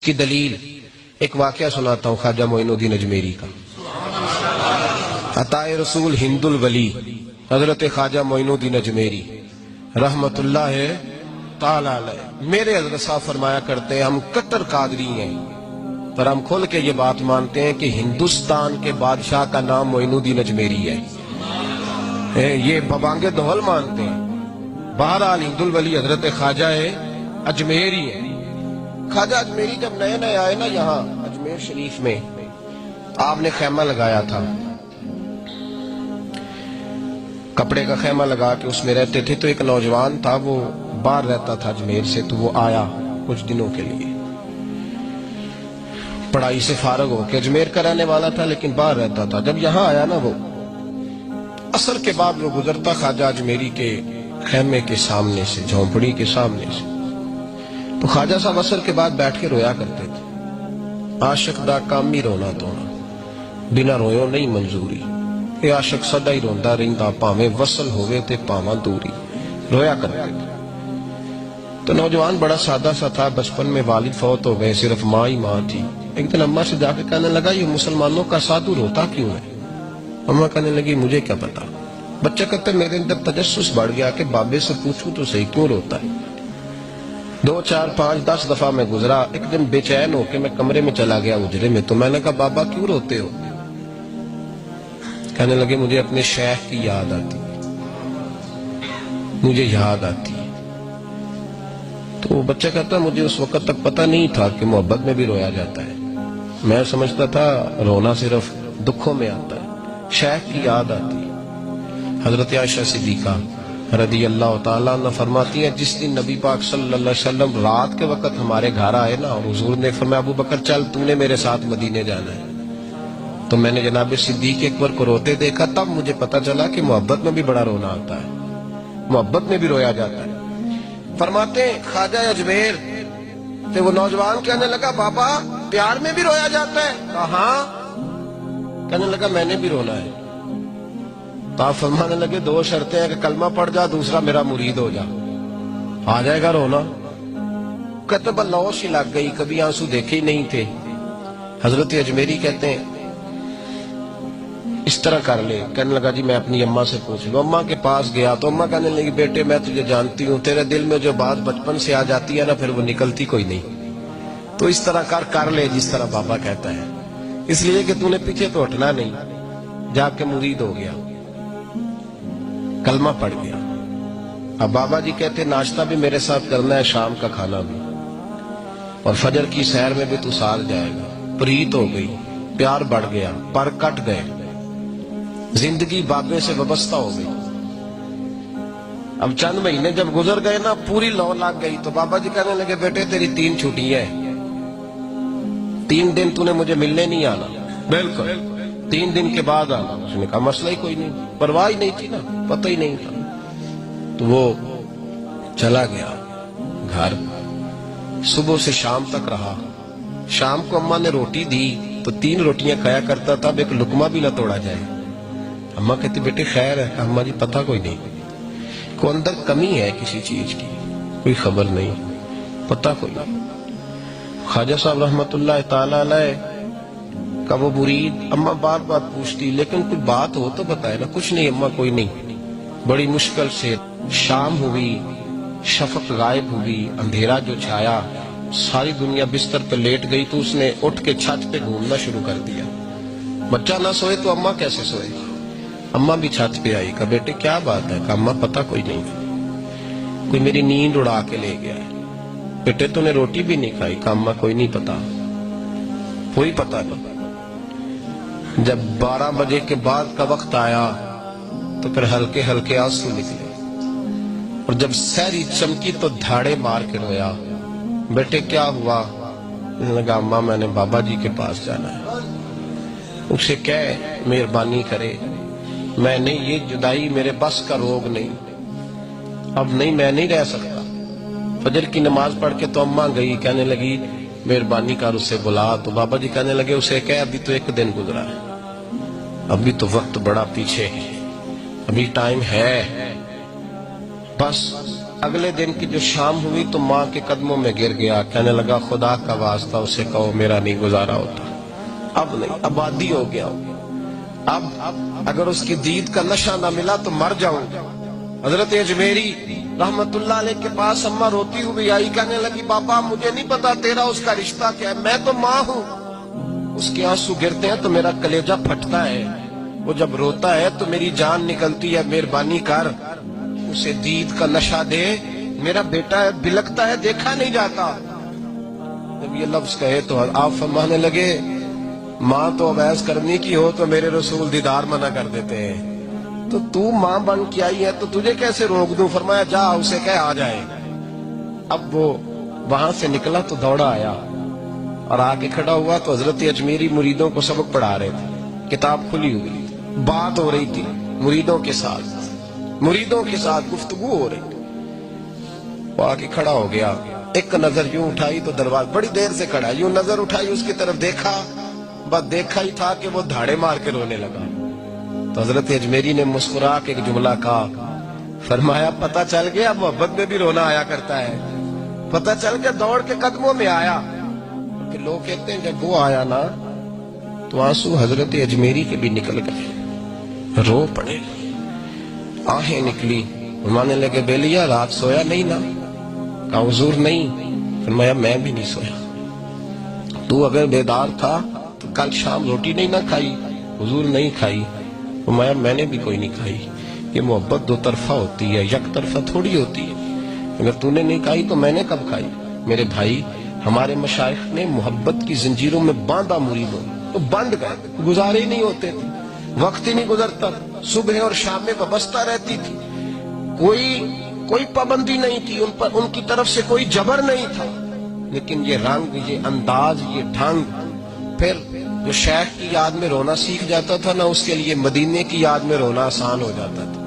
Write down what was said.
کی دلیل ایک واقعہ سناتا ہوں خواجہ معین الدین اجمیری کا۔ عطائے رسول ہند الولی حضرت خواجہ معین الدین اجمیری رحمت اللہ تعالی علیہ، میرے حضرت صاحب فرمایا کرتے ہیں ہم کٹر قادری ہیں، پر ہم کھول کے یہ بات مانتے ہیں کہ ہندوستان کے بادشاہ کا نام معین الدین اجمیری ہے۔ یہ ببانگے دہل مانتے ہیں۔ بہرحال ہند الولی حضرت خواجہ اجمیری ہے۔ خواجہ اجمیری جب نئے نئے آئے نا یہاں اجمیر شریف میں، آپ نے خیمہ لگایا تھا، کپڑے کا خیمہ لگا کے اس میں رہتے تھے۔ تو ایک نوجوان تھا، وہ باہر رہتا تھا اجمیر سے، تو وہ آیا کچھ دنوں کے لیے، پڑھائی سے فارغ ہو کے، اجمیر کا رہنے والا تھا لیکن باہر رہتا تھا۔ جب یہاں آیا نا، وہ عصر کے بعد وہ گزرتا خواجہ اجمیری کے خیمے کے سامنے سے، جھونپڑی کے سامنے سے، تو خواجہ صاحب عصر کے بعد بیٹھ کے رویا کرتے تھے۔ عاشق دا کام ہی رونا تونا، بنا رویوں نہیں منظوری، اے عاشق سدا ہی روندا رہندا، پاویں وصل ہوئے تے پاواں دوری، رویا کرتے تھے۔ تو نوجوان بڑا سادہ سا تھا، بچپن میں والد فوت ہو گئے، صرف ماں ہی ماں تھی۔ ایک دن اماں سے جا کے کہنے لگا یہ مسلمانوں کا سادھو روتا کیوں ہے؟ اماں کہنے لگی مجھے کیا پتا۔ بچہ کہتا ہے میرے اندر تجسس بڑھ گیا کہ بابے سے پوچھوں تو صحیح کیوں روتا ہے۔ 2 4 5 10 دفعہ میں گزرا، ایک دن بے چین ہو کے میں کمرے میں چلا گیا اجرے میں، تو میں نے کہا بابا کیوں روتے ہو؟ کہنے لگے مجھے اپنے شیخ کی یاد آتی ہے، مجھے یاد آتی ہے۔ تو بچہ کہتا مجھے اس وقت تک پتہ نہیں تھا کہ محبت میں بھی رویا جاتا ہے، میں سمجھتا تھا رونا صرف دکھوں میں آتا ہے، شیخ کی یاد آتی ہے۔ حضرت عائشہ صدیقہ رضی اللہ تعالیٰ عنہ فرماتی ہیں جس دن نبی پاک صلی اللہ علیہ وسلم رات کے وقت ہمارے گھر آئے نا، اور حضور نے فرمایا ابو بکر چل تو نے میرے ساتھ مدینے جانا ہے، تو میں نے جناب صدیق اکبر کو روتے دیکھا، تب مجھے پتا چلا کہ محبت میں بھی بڑا رونا آتا ہے، محبت میں بھی رویا جاتا ہے۔ فرماتے ہیں خواجہ اجمیر تو وہ نوجوان کہنے لگا بابا پیار میں بھی رویا جاتا ہے؟ کہا ہاں۔ کہنے لگا میں نے بھی رونا ہے۔ تو آپ فرمانے لگے 2 شرطیں ہیں کہ کلمہ پڑھ جا، دوسرا میرا مرید ہو جا، آ جائے گا رونا۔ کہتے بلوش ہی لگ گئی، کبھی آنسو دیکھے ہی نہیں تھے۔ حضرت اجمیری کہتے ہیں اس طرح کر لے۔ کہنے لگا جی میں اپنی اماں سے پوچھ لوں۔ اماں کے پاس گیا تو اماں کہنے لگی بیٹے میں تجھے جانتی ہوں، تیرے دل میں جو بات بچپن سے آ جاتی ہے نا پھر وہ نکلتی کوئی نہیں، تو اس طرح کر لے جس طرح بابا کہتا ہے، اس لیے کہ تو نے پیچھے تو ہٹنا نہیں۔ جا کے مرید ہو گیا، کلمہ پڑھ گیا۔ اب بابا جی کہتے ناشتہ بھی میرے ساتھ کرنا ہے، شام کا کھانا بھی، اور فجر کی سیر میں بھی تو ساتھ جائے گا۔ پریت ہو گئی، پیار بڑھ گیا، پر کٹ گئے، زندگی بابے سے وابستہ ہو گئی۔ اب چند مہینے جب گزر گئے نا، پوری لو لگ گئی، تو بابا جی کہنے لگے بیٹے تیری 3 چھٹیاں ہیں، 3 دن تو نے مجھے ملنے نہیں آنا، بالکل 3 دن کے بعد آنا۔ اس نے کہا مسئلہ ہی کوئی نہیں، پرواہ ہی نہیں تھی نا، پتہ ہی نہیں تھا۔ تو وہ چلا گیا گھر، صبح سے شام تک رہا۔ شام کو اماں نے روٹی دی تو 3 روٹیاں کھایا کرتا تھا، اب ایک لقمہ بھی نہ توڑا جائے۔ اماں کہتی بیٹے خیر ہے؟ اماں جی پتہ کوئی نہیں، کو اندر کمی ہے کسی چیز کی، کوئی خبر نہیں، پتہ کوئی نہیں۔ خواجہ صاحب رحمت اللہ تعالی علیہ کا وہ مرید، اماں بار بار پوچھتی لیکن کوئی بات ہو تو بتائے نا، کچھ نہیں اماں کوئی نہیں۔ بڑی مشکل سے شام ہوئی، شفق غائب ہوئی، اندھیرا جو چھایا، ساری دنیا بستر پہ لیٹ گئی، تو اس نے اٹھ کے چھت پہ گھومنا شروع کر دیا۔ بچہ نہ سوئے تو اماں کیسے سوئے؟ اماں بھی چھت پہ آئی، کہا بیٹے کیا بات ہے؟ کہا اماں پتہ کوئی نہیں، کوئی میری نیند اڑا کے لے گیا ہے۔ بیٹے تو نے روٹی بھی نہیں کھائی؟ کہا اماں کوئی نہیں پتا، کوئی پتہ نہیں۔ جب 12 بجے کے بعد کا وقت آیا تو پھر ہلکے ہلکے آنسو نکلے، اور جب سحری چمکی تو دھاڑے مار کے رویا۔ بیٹے کیا ہوا؟ لگا اماں میں نے بابا جی کے پاس جانا ہے، اسے کہے مہربانی کرے، میں نے یہ جدائی میرے بس کا روگ نہیں، اب نہیں میں نہیں رہ سکتا۔ فجر کی نماز پڑھ کے تو اماں گئی، کہنے لگی مہربانی کر اسے بلا، تو بابا جی کہنے لگے اسے کہے ابھی تو 1 دن گزرا ہے، ابھی تو وقت بڑا پیچھے ہے، ابھی ٹائم ہے، بس اگلے دن کی جو شام ہوئی تو ماں کے قدموں میں گر گیا، کہنے لگا خدا کا واسطہ اسے کہو میرا نہیں گزارا ہوتا، اب نہیں، اب عادی ہو گیا ہوں، اب اگر اس کی دید کا نشہ نہ ملا تو مر جاؤں گا۔ حضرت اجمیری رحمت اللہ علیہ کے پاس اماں روتی ہوئی آئی، کہنے لگی بابا مجھے نہیں پتا تیرا اس کا رشتہ کیا ہے، میں تو ماں ہوں۔ اس کے آنسو گرتے ہیں تو میرا کلیجہ پھٹتا ہے، وہ جب روتا ہے تو میری جان نکلتی ہے، مہربانی کر اسے دید کا نشہ دے، میرا بیٹا ہے بلکتا ہے دیکھا نہیں جاتا۔ جب یہ لفظ کہے تو آپ فرمانے لگے ماں تو عویس کرنی کی ہو تو میرے رسول دیدار منع کر دیتے ہیں، تو ماں بن کے آئی ہے تو تجھے کیسے روک دوں؟ فرمایا جا اسے کہہ آ جائے۔ اب وہ وہاں سے نکلا تو دوڑا آیا اور آگے کھڑا ہوا تو حضرت اجمیری مریدوں کو سبق پڑھا رہے تھے، کتاب کھلی ہوئی تھی، بات ہو رہی تھی مریدوں کے ساتھ گفتگو ہو رہی تھی۔ وہ آگے کھڑا ہو گیا، ایک نظر یوں اٹھائی تو دروازہ، بڑی دیر سے کھڑا، یوں نظر اٹھائی اس کی طرف دیکھا، بس دیکھا ہی تھا کہ وہ دھاڑے مار کے رونے لگا۔ تو حضرت اجمیری نے مسکرا کے ایک جملہ کہا، فرمایا پتہ چل گیا محبت میں بھی رونا آیا کرتا ہے، پتہ چل کے دوڑ کے قدموں میں آیا۔ کہ لوگ کہتے ہیں جب وہ آیا نا تو آنسو حضرت اجمیری کے بھی نکل گئے، رو پڑے، آہیں نکلی۔ فرمانے لگے بیلیا رات سویا نہیں نا؟ کہا حضور نہیں۔ فرمایا میں بھی نہیں سویا، تو اگر بیدار تھا تو کل شام روٹی نہیں نہ کھائی؟ حضور نہیں کھائی۔ فرمایا میں نے بھی کوئی نہیں کھائی۔ یہ محبت دو طرفہ ہوتی ہے، یک طرفہ تھوڑی ہوتی ہے، اگر تو نے نہیں کھائی تو میں نے کب کھائی؟ میرے بھائی ہمارے مشائخ نے محبت کی زنجیروں میں باندھا مریدوں تو بند گئے، گزارے ہی نہیں ہوتے تھے، وقت ہی نہیں گزرتا، صبح اور شام میں وابستہ رہتی تھی، کوئی پابندی نہیں تھی ان پر، ان کی طرف سے کوئی جبر نہیں تھا، لیکن یہ رنگ، یہ انداز، یہ ڈھنگ۔ پھر جو شیخ کی یاد میں رونا سیکھ جاتا تھا نا، اس کے لیے مدینے کی یاد میں رونا آسان ہو جاتا تھا۔